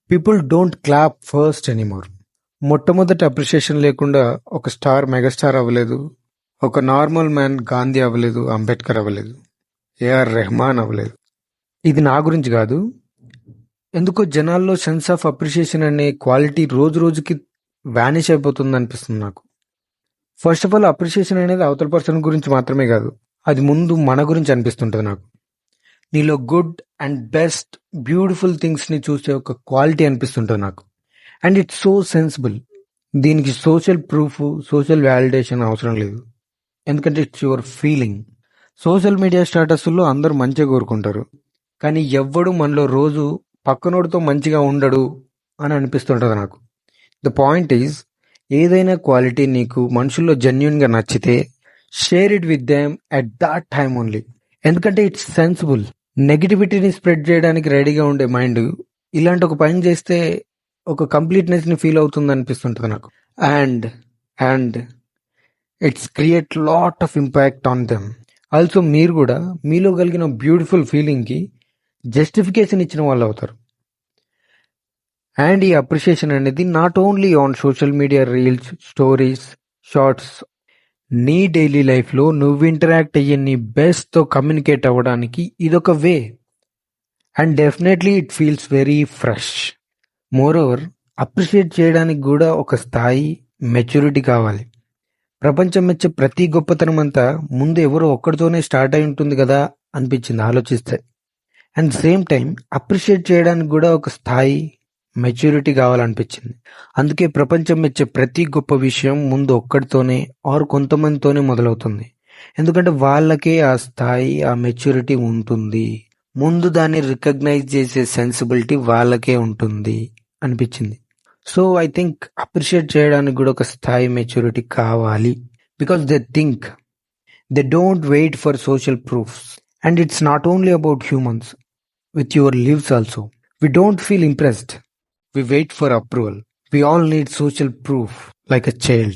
People don't clap first anymore. మొట్టమొదటి appreciation లేకుండా ఒక స్టార్ మెగాస్టార్ అవ్వలేదు, ఒక నార్మల్ మ్యాన్ గాంధీ అవ్వలేదు, అంబేద్కర్ అవ్వలేదు, ఏఆర్ రెహమాన్ అవ్వలేదు. ఇది నా గురించి కాదు, ఎందుకో జనాల్లో సెన్స్ ఆఫ్ అప్రిషియేషన్ అనే క్వాలిటీ రోజు రోజుకి వ్యానిష్ అయిపోతుంది అనిపిస్తుంది నాకు. ఫస్ట్ ఆఫ్ ఆల్ అప్రిషియేషన్ అనేది అవతల పర్సన్ గురించి మాత్రమే కాదు, అది ముందు మన గురించి అనిపిస్తుంటుంది నాకు. నీలో గుడ్ అండ్ బెస్ట్ బ్యూటిఫుల్ థింగ్స్ని చూసే ఒక క్వాలిటీ అనిపిస్తుంటుంది నాకు. And it's so sensible. దీనికి సోషల్ ప్రూఫ్, సోషల్ వ్యాలిడేషన్ అవసరం లేదు, ఎందుకంటే it's your feeling. Social media స్టేటస్లో అందరూ మంచిగా కోరుకుంటారు, కానీ ఎవ్వడు మనలో రోజు పక్కనోడితో మంచిగా ఉండడు అని అనిపిస్తుంటుంది నాకు. ద పాయింట్ ఈజ్, ఏదైనా క్వాలిటీ నీకు మనుషుల్లో జెన్యున్గా నచ్చితే share it with them at that time only, ఎందుకంటే ఇట్స్ సెన్సిబుల్. నెగిటివిటీని స్ప్రెడ్ చేయడానికి రెడీగా ఉండే మైండ్ ఇలాంటి ఒక పని చేస్తే ఒక కంప్లీట్నెస్ని ఫీల్ అవుతుంది అనిపిస్తుంటుంది నాకు. And it's create lot of impact on them. Also మీరు కూడా మీలో కలిగిన బ్యూటిఫుల్ ఫీలింగ్కి జస్టిఫికేషన్ ఇచ్చిన వాళ్ళు అవుతారు. అండ్ ఈ అప్రిషియేషన్ అనేది not only on social media, reels, stories, shorts. నీ డైలీ లైఫ్లో నువ్వు ఇంటరాక్ట్ అయ్యే నీ బెస్ట్తో కమ్యూనికేట్ అవ్వడానికి ఇదొక way. And definitely it feels very fresh. Moreover, appreciate చేయడానికి కూడా ఒక స్థాయి, మెచ్యూరిటీ కావాలి. ప్రపంచం మెచ్చే ప్రతి గొప్పతనం అంతా ముందు ఎవరో ఒక్కడితోనే స్టార్ట్ అయి ఉంటుంది కదా అనిపించింది ఆలోచిస్తే. అండ్ సేమ్ టైం అప్రిషియేట్ చేయడానికి కూడా ఒక స్థాయి, మెచ్యూరిటీ కావాలనిపించింది. అందుకే ప్రపంచం మెచ్చే ప్రతి గొప్ప విషయం ముందు ఒక్కడితోనే ఆర్ కొంతమందితోనే మొదలవుతుంది, ఎందుకంటే వాళ్ళకే ఆ స్థాయి, ఆ మెచ్యూరిటీ ఉంటుంది. ముందు దాన్ని రికగ్నైజ్ చేసే సెన్సిబిలిటీ వాళ్ళకే ఉంటుంది అనిపించింది. సో ఐ థింక్ అప్రిషియేట్ చేయడానికి కూడా ఒక స్థాయి, మెచ్యూరిటీ కావాలి. Because they don't wait for social proofs. And it's not only about humans, with your lives also. We don't feel impressed. We wait for approval. We all need social proof like a child.